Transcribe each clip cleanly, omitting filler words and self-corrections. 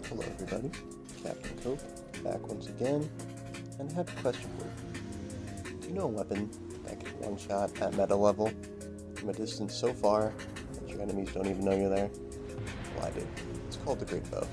Hello everybody, Captain Cope, back once again, and I have a question for you. Do you know a weapon that can one-shot at meta level from a distance so far that your enemies don't even know you're there? Well, I do. It's called the Greatbow.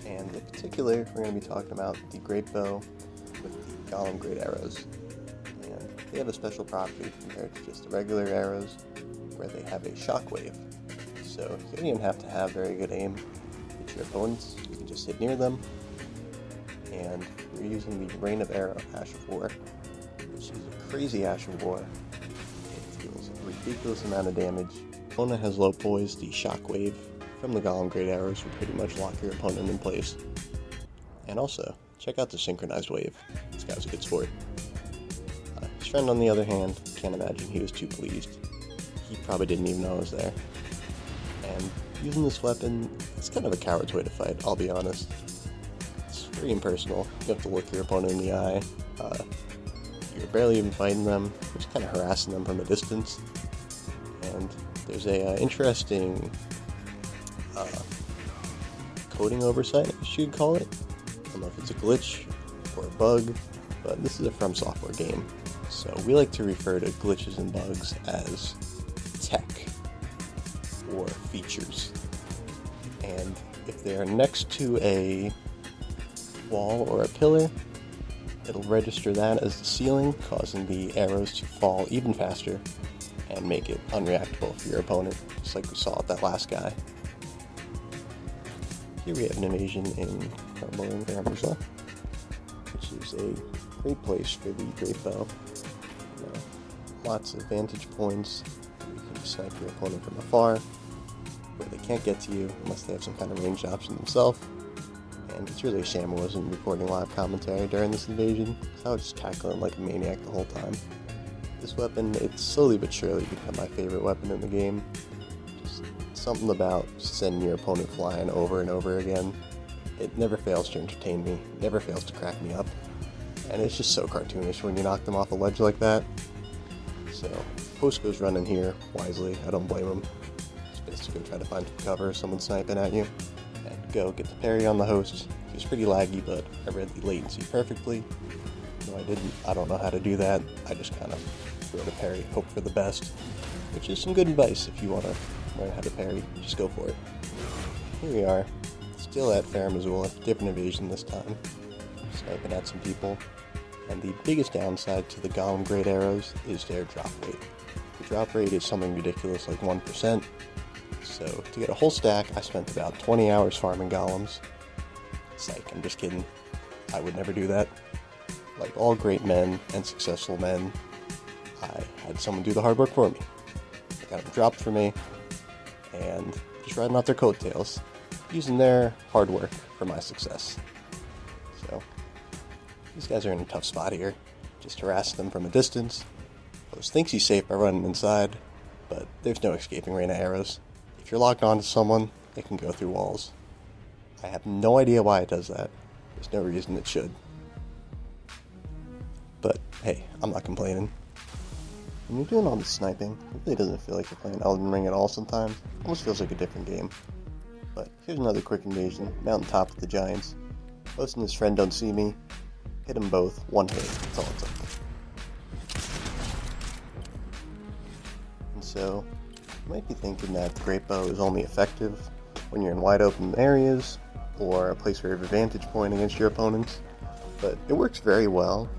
And in particular, we're going to be talking about the Greatbow with the Golem Great Arrows. And they have a special property compared to just the regular arrows, where they have a shockwave. So you don't even have to have very good aim. Your opponents, you can just hit near them, and we're using the Rain of Arrow Ash of War, which is a crazy Ash of War. It deals a ridiculous amount of damage. Opponent has low poise, the shockwave from the Golem Great Arrows will pretty much lock your opponent in place. And also, check out the synchronized wave. This guy's a good sport. His friend, on the other hand, can't imagine he was too pleased. He probably didn't even know I was there. And using this weapon, it's kind of a coward's way to fight, I'll be honest. It's very impersonal. You have to look your opponent in the eye. You're barely even fighting them. You're just kind of harassing them from a distance. And there's a interesting coding oversight, I should call it. I don't know if it's a glitch or a bug, but this is a From Software game. So we like to refer to glitches and bugs as tech or features. And if they're next to a wall or a pillar, it'll register that as the ceiling, causing the arrows to fall even faster and make it unreactable for your opponent, just like we saw with that last guy. Here we have an invasion in Amazon, which is a great place for the Greatbow. Lots of vantage points. You can snipe your opponent from afar, where they can't get to you unless they have some kind of ranged option themselves. And it's really a shame I wasn't recording live commentary during this invasion, because I was just tackling like a maniac the whole time. This weapon, it's slowly but surely become my favorite weapon in the game. Just something about sending your opponent flying over and over again. It never fails to entertain me, never fails to crack me up. And it's just so cartoonish when you knock them off a ledge like that. So, Post goes running here, wisely, I don't blame him. Just go try to find some cover, someone sniping at you, and go get the parry on the host. He was pretty laggy, but I read the latency perfectly. No, I didn't. I don't know how to do that. I just kind of throw the parry, hope for the best, which is some good advice if you want to learn how to parry. Just go for it. Here we are, still at Fair Missoula, different invasion this time, sniping at some people. And the biggest downside to the Golem Great Arrows is their drop rate. The drop rate is something ridiculous, like 1%. So, to get a whole stack, I spent about 20 hours farming golems. Psych, I'm just kidding. I would never do that. Like all great men and successful men, I had someone do the hard work for me. I got them dropped for me, and just riding out their coattails, using their hard work for my success. So, these guys are in a tough spot here. Just harass them from a distance. Post thinks he's safe by running inside, but there's no escaping rain of arrows. If you're locked onto someone, it can go through walls. I have no idea why it does that. There's no reason it should. But hey, I'm not complaining. When you're doing all this sniping, it really doesn't feel like you're playing Elden Ring at all sometimes. It almost feels like a different game. But here's another quick invasion, mountaintop with the giants. Post and his friend don't see me. Hit them both, one hit, that's all it took. And so, you might be thinking that the Greatbow is only effective when you're in wide open areas, or a place where you have a vantage point against your opponents, but it works very well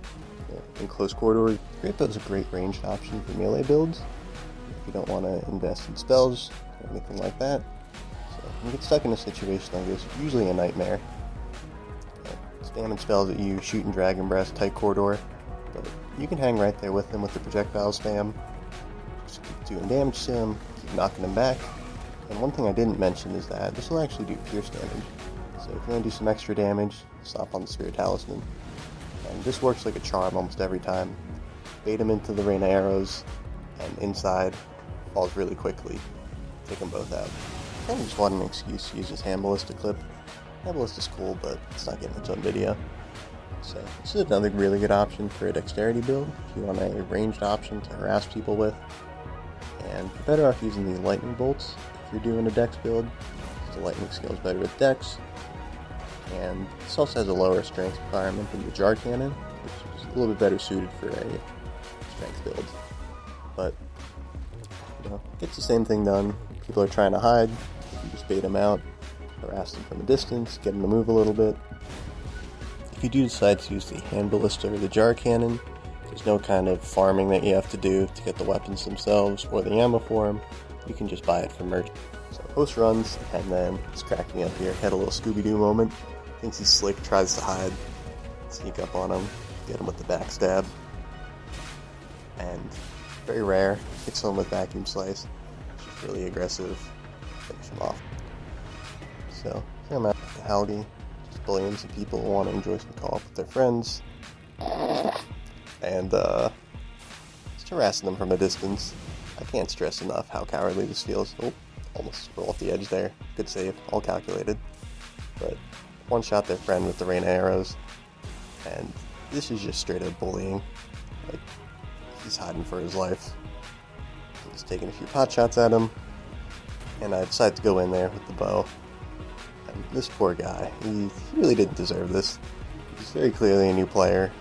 in close quarters. Greatbow is a great ranged option for melee builds, if you don't want to invest in spells, or anything like that. So, when you get stuck in a situation like this, it's usually a nightmare. Spamming spells at you, shooting Dragon Breath, tight corridor, but you can hang right there with them with the projectile spam. Just keep doing damage to him, keep knocking him back. And one thing I didn't mention is that this will actually do pierce damage. So if you want to do some extra damage, stop on the Spirit Talisman. And this works like a charm almost every time. Bait him into the rain of arrows, and inside falls really quickly. Take them both out. Kind of just wanted an excuse to use this hand ballista clip. Ballista is cool, but it's not getting its own video. So this is another really good option for a dexterity build if you want a ranged option to harass people with. And you're better off using the lightning bolts if you're doing a dex build, because the lightning scales better with dex. And this also has a lower strength requirement than the jar cannon, which is a little bit better suited for a strength build. But, you know, gets the same thing done. People are trying to hide, you just bait them out, harass them from a distance, get them to move a little bit. If you do decide to use the hand ballista or the jar cannon, there's no kind of farming that you have to do to get the weapons themselves or the ammo for them. You can just buy it from merchants. So host runs, and then it's cracking up here. Had a little Scooby-Doo moment. Thinks he's slick, tries to hide, sneak up on him, get him with the backstab. And very rare, hits him with vacuum slice. Just really aggressive, finish him off. So here I'm at the Halgi, just bullying some people who want to enjoy some co-op with their friends. And just harassing them from a distance. I can't stress enough how cowardly this feels. Oh, almost roll off the edge there. Good save, all calculated. But one shot their friend with the rain of arrows. And this is just straight up bullying. Like, he's hiding for his life. I'm just taking a few pot shots at him. And I decide to go in there with the bow. And this poor guy, he really didn't deserve this. He's very clearly a new player.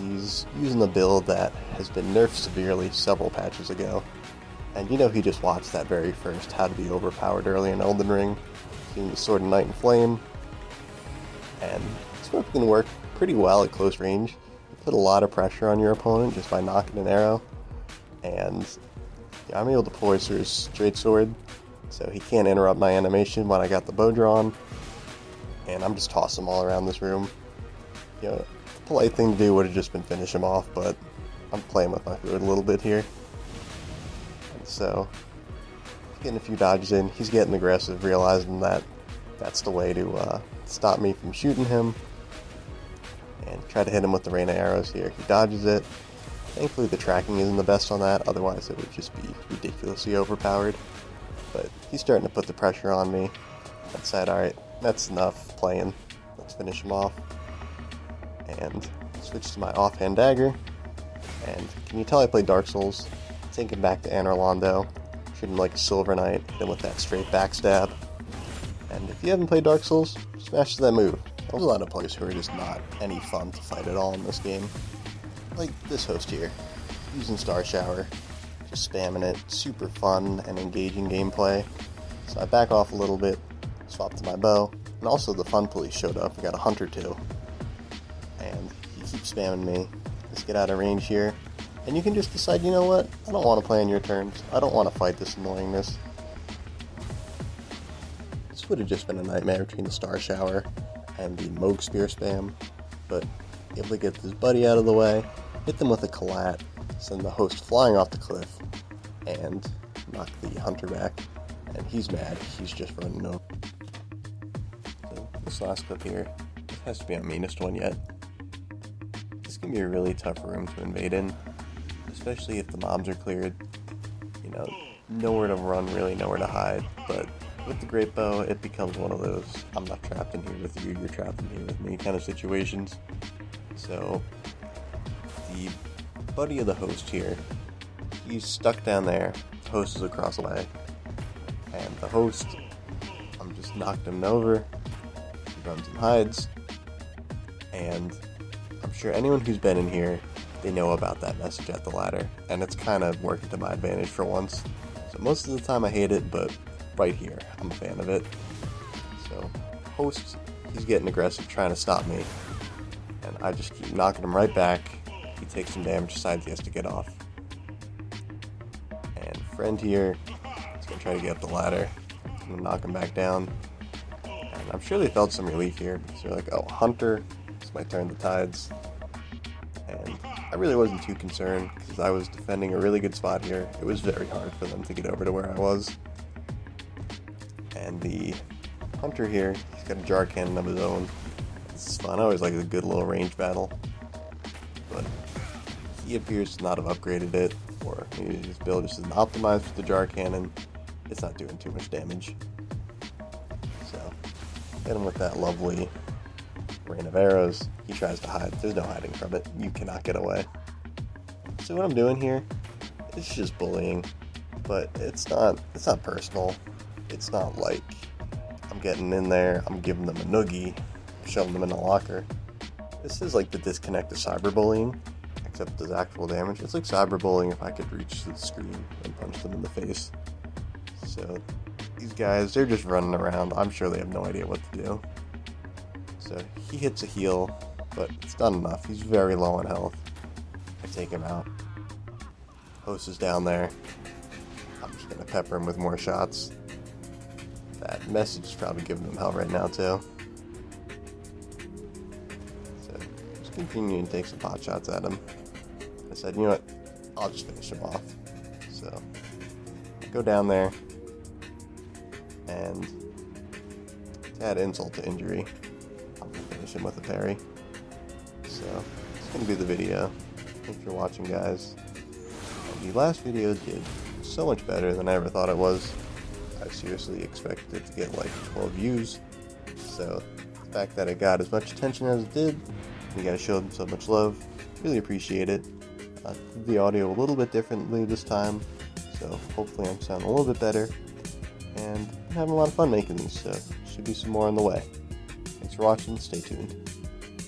He's using a build that has been nerfed severely several patches ago. And you know he just watched that very first How to Be Overpowered early in Elden Ring, using the Sword of Night and Flame. And this weapon can work pretty well at close range. You put a lot of pressure on your opponent just by knocking an arrow. And yeah, I'm able to poise through his straight sword, so he can't interrupt my animation when I got the bow drawn. And I'm just tossing him all around this room. You know, the polite thing to do would have just been finish him off, but I'm playing with my food a little bit here. And so, getting a few dodges in, he's getting aggressive, realizing that that's the way to stop me from shooting him. And try to hit him with the rain of arrows here. He dodges it. Thankfully the tracking isn't the best on that, otherwise it would just be ridiculously overpowered. But he's starting to put the pressure on me. I decided, alright, that's enough playing. Let's finish him off. And switch to my offhand dagger. And can you tell I played Dark Souls? Thinking back to Anor Londo, treat him like a Silver Knight, hit him with that straight backstab. And if you haven't played Dark Souls, smash that move. There's a lot of players who are just not any fun to fight at all in this game. Like this host here, using Star Shower, just spamming it, super fun and engaging gameplay. So I back off a little bit, swap to my bow, and also the fun police showed up. We got a hunter too. And he keeps spamming me. Let's get out of range here. And you can just decide, you know what, I don't want to play on your terms. I don't want to fight this annoyingness. This would have just been a nightmare between the Star Shower and the Moog Spear spam, but able to get this buddy out of the way, hit them with a collat, send the host flying off the cliff, and knock the hunter back. And he's mad, he's just running over. So this last clip here, it has to be our meanest one yet. This can be a really tough room to invade in, especially if the mobs are cleared. You know, nowhere to run, really nowhere to hide, but with the Greatbow, it becomes one of those, I'm not trapped in here with you, you're trapped in here with me kind of situations. So, the buddy of the host here, he's stuck down there, the host is across the way, and the host, I'm just knocked him over, he runs and hides, and I'm sure anyone who's been in here, they know about that message at the ladder, and it's kind of working to my advantage for once. So most of the time I hate it, but right here, I'm a fan of it. So, host, he's getting aggressive, trying to stop me. And I just keep knocking him right back. He takes some damage, decides he has to get off. And friend here is going to try to get up the ladder. I'm going to knock him back down. And I'm sure they felt some relief here, because they're like, oh, hunter, this might turn the tides. And I really wasn't too concerned, because I was defending a really good spot here. It was very hard for them to get over to where I was. And the hunter here, he's got a jar cannon of his own. This is fun. I always like a good little range battle. But he appears to not have upgraded it, or maybe his build just isn't optimized with the jar cannon. It's not doing too much damage. So, hit him with that lovely rain of arrows. He tries to hide. There's no hiding from it. You cannot get away. So what I'm doing here, it's just bullying. But it's not personal. It's not like I'm getting in there, I'm giving them a noogie, shoving them in a locker. This is like the disconnect of cyberbullying, except it does actual damage. It's like cyberbullying if I could reach the screen and punch them in the face. So these guys, they're just running around. I'm sure they have no idea what to do. So he hits a heal, but it's not enough. He's very low on health. I take him out. Host is down there. I'm just gonna pepper him with more shots. That message is probably giving him hell right now too. So just continuing to take some pot shots at him. I said, you know what? I'll just finish him off. So I go down there, and to add insult to injury, I'm gonna finish him with a parry. So it's gonna be the video. Thanks for watching, guys. And the last video did so much better than I ever thought it was. I seriously expected it to get like 12 views. So the fact that it got as much attention as it did, you guys showed so much love. Really appreciate it. Did the audio a little bit differently this time, so hopefully I'm sounding a little bit better. And I'm having a lot of fun making these, so should be some more on the way. Thanks for watching, stay tuned.